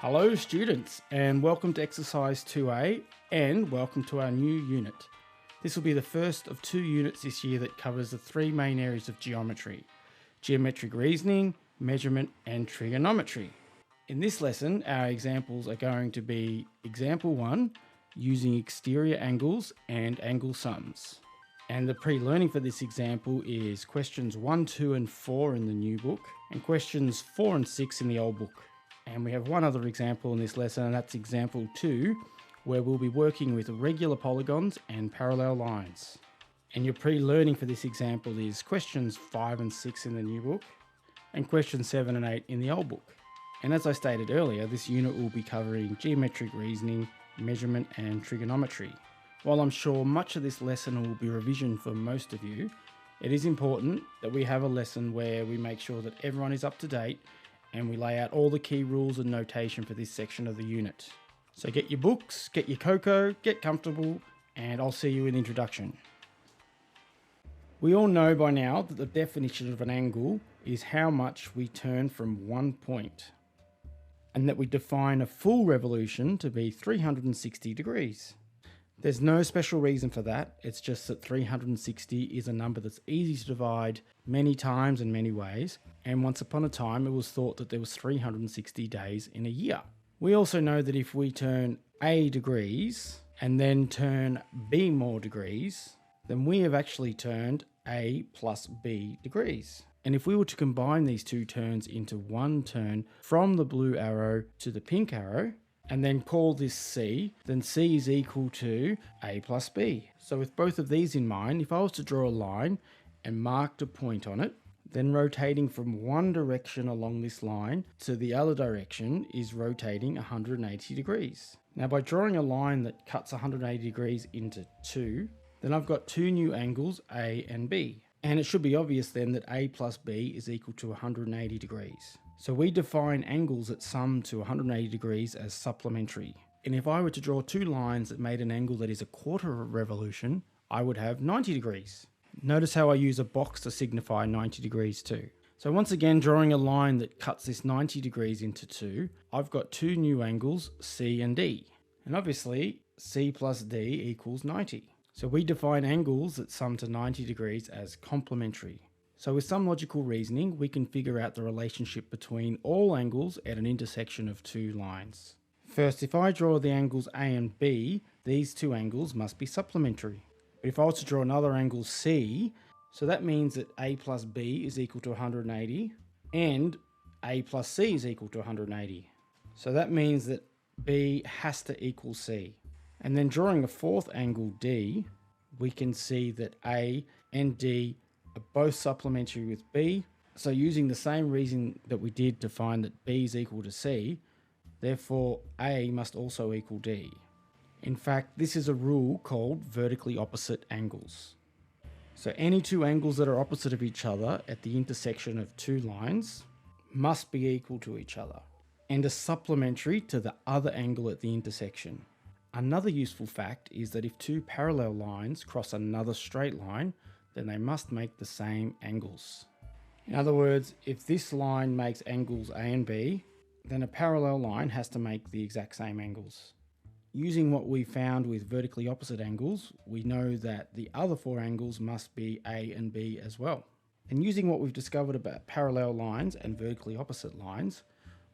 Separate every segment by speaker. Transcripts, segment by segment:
Speaker 1: Hello students, and welcome to exercise 2A, and welcome to our new unit. This will be the first of 2 units this year that covers the 3 main areas of geometry: geometric reasoning, measurement, and trigonometry. In this lesson, our examples are going to be example 1, using exterior angles and angle sums. And the pre-learning for this example is questions 1, 2, and 4 in the new book, and questions 4 and 6 in the old book. And we have one other example in this lesson, and that's example 2, where we'll be working with regular polygons and parallel lines. And your pre-learning for this example is questions 5 and 6 in the new book, and questions 7 and 8 in the old book. And as I stated earlier, this unit will be covering geometric reasoning, measurement, and trigonometry. While I'm sure much of this lesson will be revision for most of you, it is important that we have a lesson where we make sure that everyone is up to date and we lay out all the key rules and notation for this section of the unit. So get your books, get your cocoa, get comfortable, and I'll see you in the introduction. We all know by now that the definition of an angle is how much we turn from one point, and that we define a full revolution to be 360 degrees. There's no special reason for that, it's just that 360 is a number that's easy to divide many times in many ways, and once upon a time it was thought that there was 360 days in a year. We also know that if we turn A degrees and then turn B more degrees, then we have actually turned A plus B degrees. And if we were to combine these two turns into one turn from the blue arrow to the pink arrow, and then call this C, then C is equal to A plus B. So with both of these in mind, if I was to draw a line and marked a point on it, then rotating from one direction along this line to the other direction is rotating 180 degrees. Now by drawing a line that cuts 180 degrees into 2, then I've got 2 new angles, A and B. And it should be obvious then that A plus B is equal to 180 degrees. So we define angles that sum to 180 degrees as supplementary. And if I were to draw 2 lines that made an angle that is a quarter of a revolution, I would have 90 degrees. Notice how I use a box to signify 90 degrees too. So once again, drawing a line that cuts this 90 degrees into 2, I've got 2 new angles, C and D. And obviously, C plus D equals 90. So we define angles that sum to 90 degrees as complementary. So with some logical reasoning, we can figure out the relationship between all angles at an intersection of 2 lines. First, if I draw the angles A and B, these 2 angles must be supplementary. But if I was to draw another angle C, so that means that A plus B is equal to 180, and A plus C is equal to 180. So that means that B has to equal C. And then drawing a 4th angle D, we can see that A and D are both supplementary with B. So using the same reason that we did to find that B is equal to C, therefore A must also equal D. In fact, this is a rule called vertically opposite angles. So any 2 angles that are opposite of each other at the intersection of 2 lines must be equal to each other and are supplementary to the other angle at the intersection. Another useful fact is that if 2 parallel lines cross another straight line, then they must make the same angles. In other words, if this line makes angles A and B, then a parallel line has to make the exact same angles. Using what we found with vertically opposite angles, we know that the other 4 angles must be A and B as well. And using what we've discovered about parallel lines and vertically opposite lines,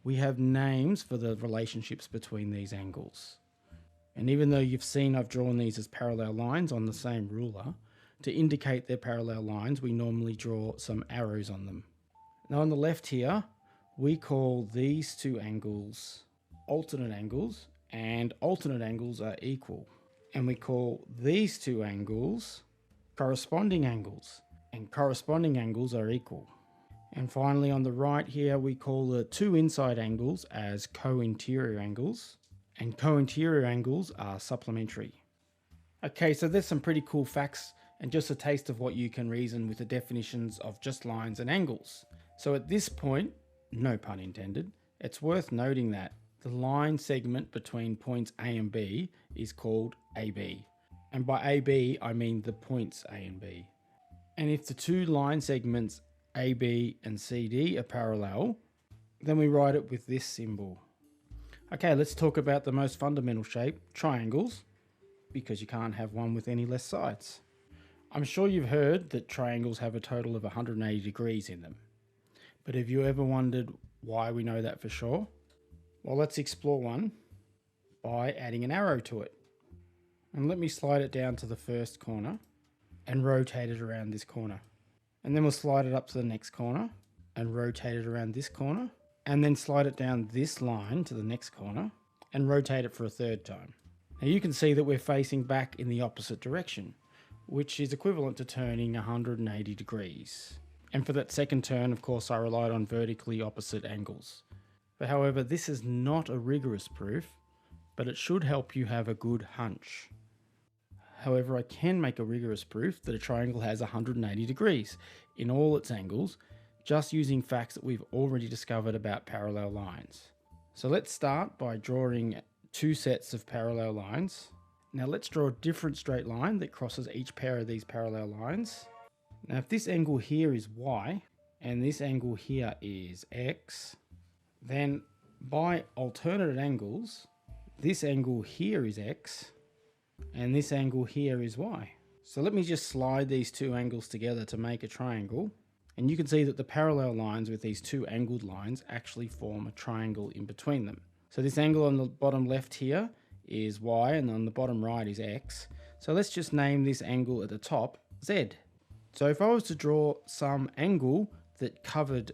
Speaker 1: we have names for the relationships between these angles. And even though you've seen I've drawn these as parallel lines on the same ruler, to indicate they're parallel lines, we normally draw some arrows on them. Now on the left here, we call these 2 angles alternate angles, and alternate angles are equal. And we call these 2 angles corresponding angles, and corresponding angles are equal. And finally on the right here, we call the 2 inside angles as co-interior angles, and co-interior angles are supplementary. Okay, so there's some pretty cool facts and just a taste of what you can reason with the definitions of just lines and angles. So at this point, no pun intended, it's worth noting that the line segment between points A and B is called AB. And by AB, I mean the points A and B. And if the 2 line segments AB and CD are parallel, then we write it with this symbol. Okay, let's talk about the most fundamental shape, triangles, because you can't have one with any less sides. I'm sure you've heard that triangles have a total of 180 degrees in them. But have you ever wondered why we know that for sure? Well, let's explore one by adding an arrow to it. And let me slide it down to the first corner and rotate it around this corner. And then we'll slide it up to the next corner and rotate it around this corner. And then slide it down this line to the next corner and rotate it for a third time. Now you can see that we're facing back in the opposite direction, which is equivalent to turning 180 degrees. And for that second turn, of course, I relied on vertically opposite angles. But however, this is not a rigorous proof, but it should help you have a good hunch. However, I can make a rigorous proof that a triangle has 180 degrees in all its angles, just using facts that we've already discovered about parallel lines. So let's start by drawing two sets of parallel lines. Now let's draw a different straight line that crosses each pair of these parallel lines. Now if this angle here is y and this angle here is x, then by alternate angles, this angle here is x and this angle here is y. So let me just slide these two angles together to make a triangle. And you can see that the parallel lines with these two angled lines actually form a triangle in between them. So this angle on the bottom left here is y and on the bottom right is x. So let's just name this angle at the top z. So if I was to draw some angle that covered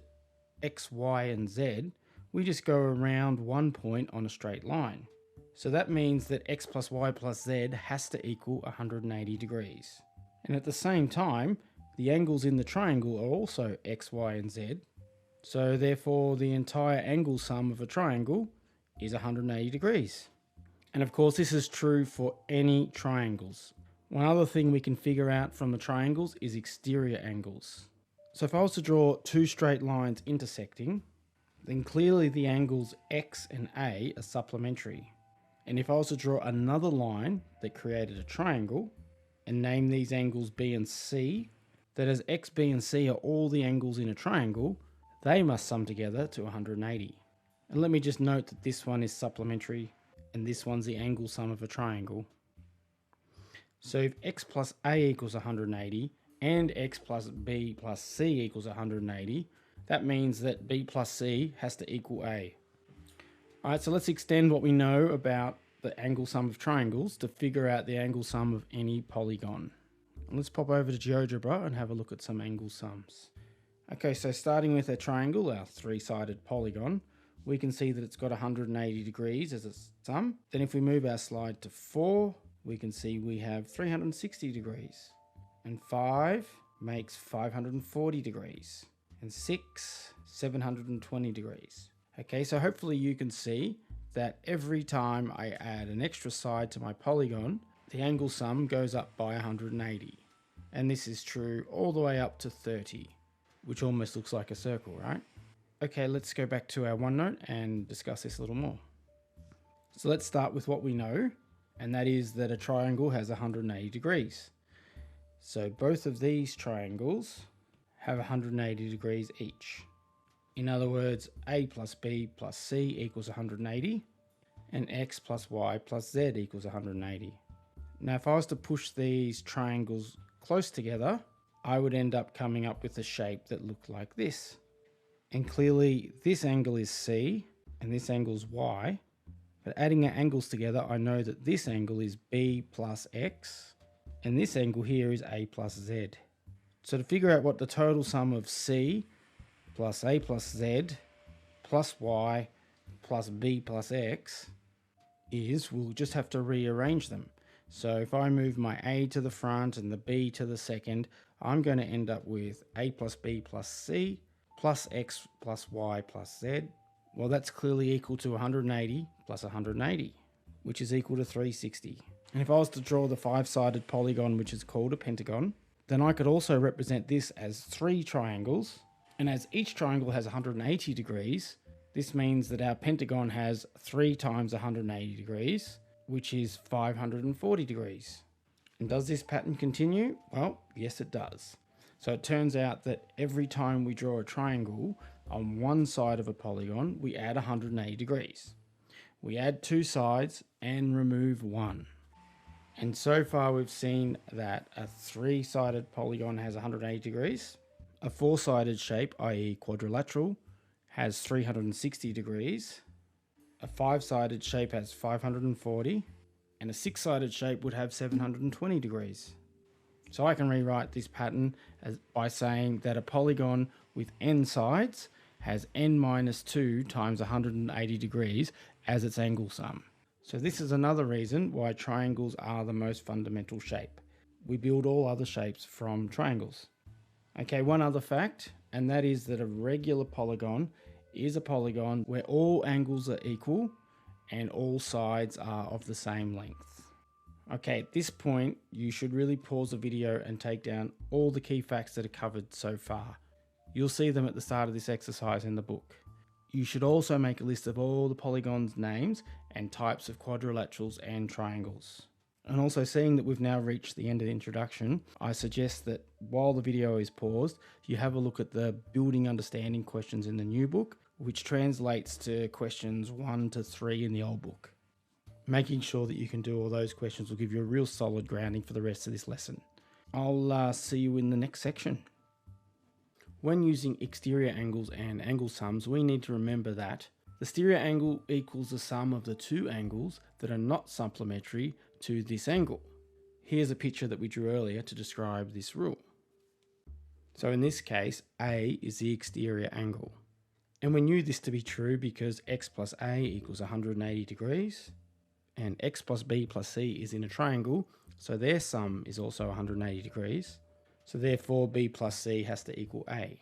Speaker 1: x, y and z, we just go around one point on a straight line. So that means that x plus y plus z has to equal 180 degrees. And at the same time, the angles in the triangle are also x, y and z. So therefore the entire angle sum of a triangle is 180 degrees. And of course this is true for any triangles. One other thing we can figure out from the triangles is exterior angles. So if I was to draw two straight lines intersecting, then clearly the angles x and a are supplementary. And if I was to draw another line that created a triangle and name these angles b and c, that as x, b and c are all the angles in a triangle, they must sum together to 180. And let me just note that this one is supplementary and this one's the angle sum of a triangle. So if x plus a equals 180 and x plus b plus c equals 180, that means that b plus c has to equal a. Alright, so let's extend what we know about the angle sum of triangles to figure out the angle sum of any polygon. Let's pop over to GeoGebra and have a look at some angle sums. Okay, so starting with a triangle, our three-sided polygon, we can see that it's got 180 degrees as its sum. Then if we move our slide to 4, we can see we have 360 degrees. And 5 makes 540 degrees. And 6, 720 degrees. Okay, so hopefully you can see that every time I add an extra side to my polygon, the angle sum goes up by 180. And this is true all the way up to 30, which almost looks like a circle, right? Okay, let's go back to our OneNote and discuss this a little more. So let's start with what we know, and that is that a triangle has 180 degrees. So both of these triangles have 180 degrees each. In other words, a plus b plus c equals 180, and x plus y plus z equals 180. Now if I was to push these triangles close together, I would end up coming up with a shape that looked like this. And clearly this angle is c and this angle is y, but adding our angles together I know that this angle is b plus x and this angle here is a plus z. So to figure out what the total sum of c plus a plus z plus y plus b plus x is, we'll just have to rearrange them. So if I move my a to the front and the b to the second, I'm going to end up with a plus b plus c plus x plus y plus z. Well, that's clearly equal to 180 plus 180, which is equal to 360. And if I was to draw the five-sided polygon, which is called a pentagon, then I could also represent this as three triangles. And as each triangle has 180 degrees, this means that our pentagon has 3 times 180 degrees, which is 540 degrees. And does this pattern continue? Well, yes it does. So it turns out that every time we draw a triangle on one side of a polygon, we add 180 degrees. we add 2 sides and remove 1. And so far we've seen that a 3-sided polygon has 180 degrees. A 4-sided shape, i.e. quadrilateral, has 360 degrees. A 5-sided shape has 540. And a 6-sided shape would have 720 degrees. So I can rewrite this pattern by saying that a polygon with n sides has n minus 2 times 180 degrees as its angle sum. So this is another reason why triangles are the most fundamental shape. We build all other shapes from triangles. Okay, one other fact, and that is that a regular polygon is a polygon where all angles are equal and all sides are of the same length. Okay, at this point, you should really pause the video and take down all the key facts that are covered so far. You'll see them at the start of this exercise in the book. You should also make a list of all the polygons' names and types of quadrilaterals and triangles. And also, seeing that we've now reached the end of the introduction, I suggest that while the video is paused, you have a look at the building understanding questions in the new book, which translates to questions 1 to 3 in the old book. Making sure that you can do all those questions will give you a real solid grounding for the rest of this lesson. I'll see you in the next section. When using exterior angles and angle sums, we need to remember that the stereo angle equals the sum of the 2 angles that are not supplementary to this angle. Here's a picture that we drew earlier to describe this rule. So in this case, A is the exterior angle. And we knew this to be true because x plus A equals 180 degrees, and x plus B plus C is in a triangle, so their sum is also 180 degrees. So therefore B plus C has to equal A.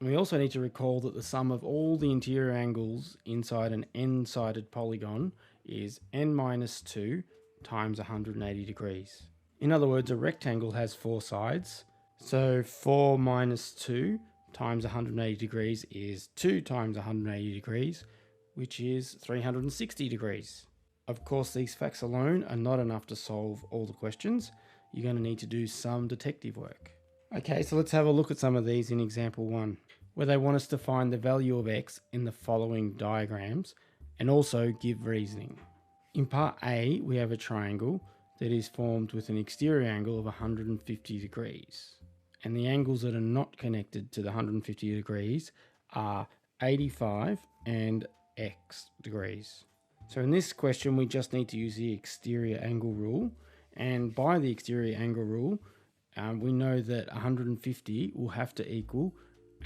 Speaker 1: And we also need to recall that the sum of all the interior angles inside an n-sided polygon is n minus 2 times 180 degrees. In other words, a rectangle has 4 sides, so 4 minus 2 times 180 degrees is 2 times 180 degrees, which is 360 degrees. Of course, these facts alone are not enough to solve all the questions. You're going to need to do some detective work. Okay, so let's have a look at some of these in example 1, where they want us to find the value of x in the following diagrams and also give reasoning. In part A, we have a triangle that is formed with an exterior angle of 150 degrees. And the angles that are not connected to the 150 degrees are 85 and x degrees. So in this question, we just need to use the exterior angle rule. And by the exterior angle rule, we know that 150 will have to equal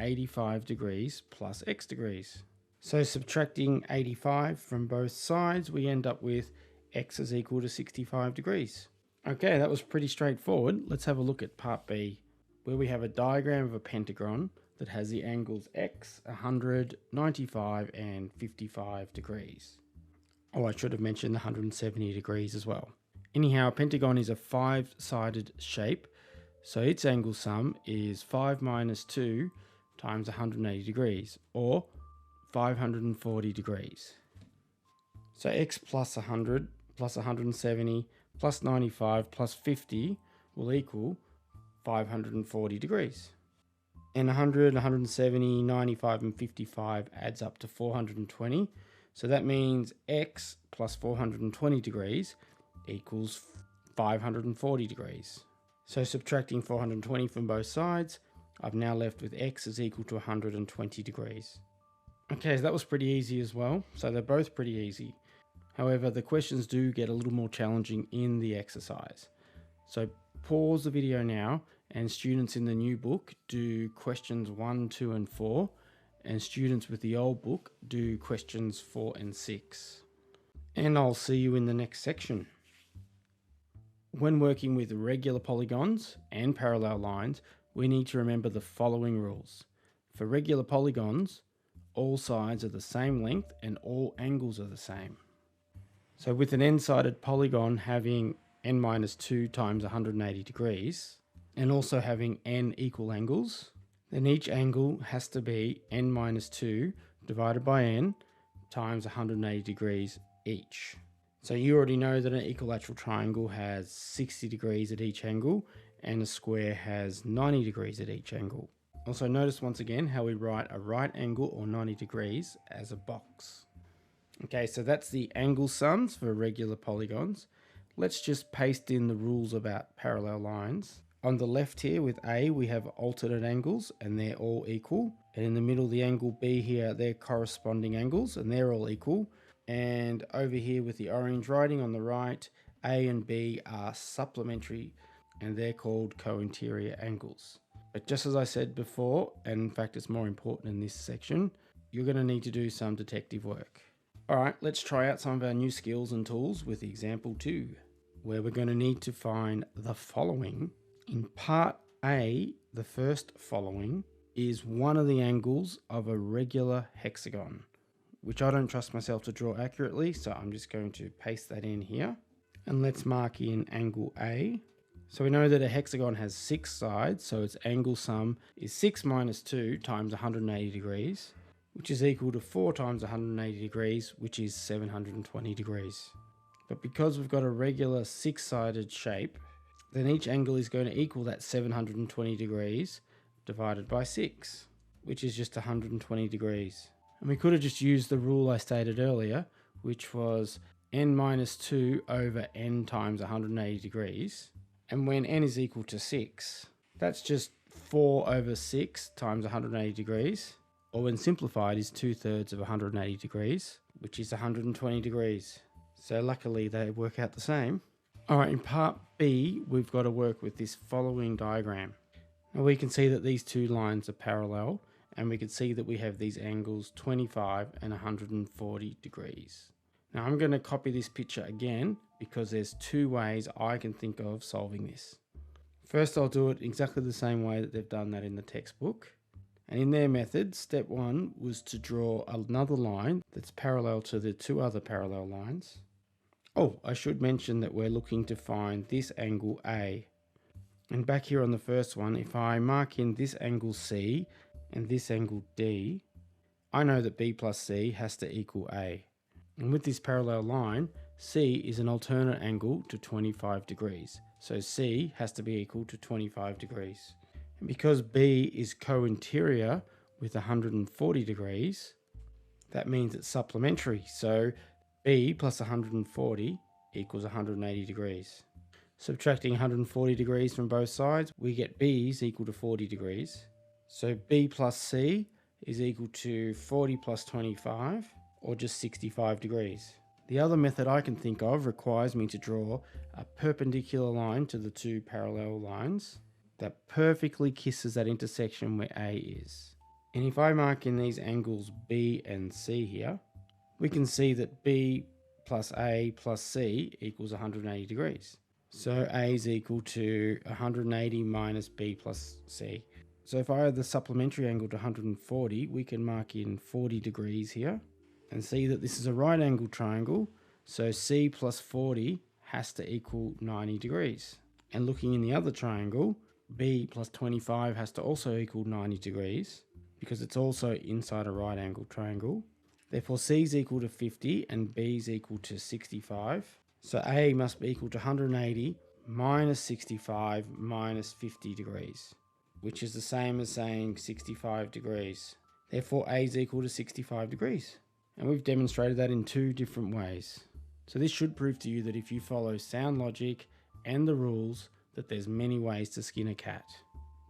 Speaker 1: 85 degrees plus x degrees. So subtracting 85 from both sides, we end up with x is equal to 65 degrees. Okay, that was pretty straightforward. Let's have a look at part B, where we have a diagram of a pentagon that has the angles x, 100, 95, and 55 degrees. Oh, I should have mentioned the 170 degrees as well. Anyhow, a pentagon is a 5-sided shape, so its angle sum is 5 minus 2 times 180 degrees, or 540 degrees. So x plus 100 plus 170 plus 95 plus 50 will equal 540 degrees. And 100, 170, 95 and 55 adds up to 420. So that means x plus 420 degrees equals 540 degrees. So subtracting 420 from both sides, I've now left with x is equal to 120 degrees. Okay, so that was pretty easy as well. So they're both pretty easy. However, the questions do get a little more challenging in the exercise. So pause the video now, and students in the new book do questions 1, 2 and 4, and students with the old book do questions 4 and 6. And I'll see you in the next section. When working with regular polygons and parallel lines, we need to remember the following rules. For regular polygons, all sides are the same length and all angles are the same. So with an n-sided polygon having n minus 2 times 180 degrees, and also having n equal angles, then each angle has to be n minus 2 divided by n times 180 degrees each. So you already know that an equilateral triangle has 60 degrees at each angle, and a square has 90 degrees at each angle. Also notice once again how we write a right angle or 90 degrees as a box. Okay, so that's the angle sums for regular polygons. Let's just paste in the rules about parallel lines. On the left here with A, we have alternate angles and they're all equal. And in the middle, the angle B here, they're corresponding angles and they're all equal. And over here with the orange writing on the right, A and B are supplementary and they're called co-interior angles. But just as I said before, and in fact it's more important in this section, you're going to need to do some detective work. Alright, let's try out some of our new skills and tools with example 2, where we're going to need to find the following. In part A, the first following is one of the angles of a regular hexagon, which I don't trust myself to draw accurately, so I'm just going to paste that in here. And let's mark in angle A. So we know that a hexagon has 6 sides, so its angle sum is 6 minus 2 times 180 degrees, which is equal to 4 times 180 degrees, which is 720 degrees. But because we've got a regular 6-sided shape, then each angle is going to equal that 720 degrees divided by 6, which is just 120 degrees. And we could have just used the rule I stated earlier, which was n minus 2 over n times 180 degrees. And when n is equal to 6, that's just 4 over 6 times 180 degrees. Or when simplified is 2/3 of 180 degrees, which is 120 degrees. So luckily they work out the same. Alright, in part B, we've got to work with this following diagram. Now we can see that these two lines are parallel, and we can see that we have these angles 25 and 140 degrees. Now I'm going to copy this picture again because there's 2 ways I can think of solving this. First, I'll do it exactly the same way that they've done that in the textbook. And in their method, step 1 was to draw another line that's parallel to the 2 other parallel lines. Oh, I should mention that we're looking to find this angle A. And back here on the first one, if I mark in this angle C and this angle D, I know that B plus C has to equal A. And with this parallel line, C is an alternate angle to 25 degrees. So C has to be equal to 25 degrees. And because B is co-interior with 140 degrees, that means it's supplementary. So B plus 140 equals 180 degrees. Subtracting 140 degrees from both sides, we get B is equal to 40 degrees. So B plus C is equal to 40 plus 25, or just 65 degrees. The other method I can think of requires me to draw a perpendicular line to the 2 parallel lines that perfectly kisses that intersection where A is. And if I mark in these angles B and C here, we can see that B plus A plus C equals 180 degrees. So A is equal to 180 minus B plus C. So if I add the supplementary angle to 140, we can mark in 40 degrees here and see that this is a right angle triangle. So C plus 40 has to equal 90 degrees. And looking in the other triangle, B plus 25 has to also equal 90 degrees because it's also inside a right angle triangle. Therefore C is equal to 50 and B is equal to 65. So A must be equal to 180 minus 65 minus 50 degrees, which is the same as saying 65 degrees. Therefore A is equal to 65 degrees. And we've demonstrated that in 2 different ways. So this should prove to you that if you follow sound logic and the rules, that there's many ways to skin a cat.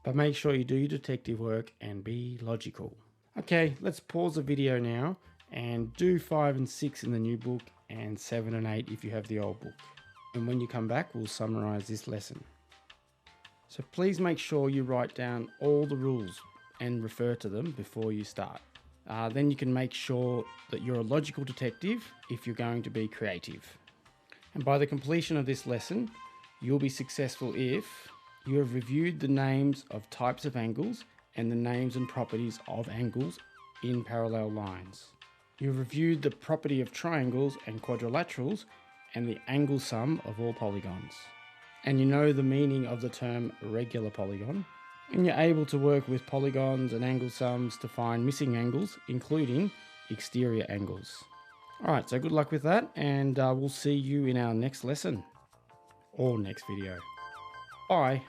Speaker 1: But make sure you do your detective work and be logical. Okay, let's pause the video now and do 5 and 6 in the new book and 7 and 8 if you have the old book. And when you come back, we'll summarize this lesson. So please make sure you write down all the rules and refer to them before you start. Then you can make sure that you're a logical detective if you're going to be creative. And by the completion of this lesson, you'll be successful if you have reviewed the names of types of angles and the names and properties of angles in parallel lines. You've reviewed the property of triangles and quadrilaterals and the angle sum of all polygons. And you know the meaning of the term regular polygon. And you're able to work with polygons and angle sums to find missing angles, including exterior angles. Alright, so good luck with that, and we'll see you in our next lesson or next video. Bye.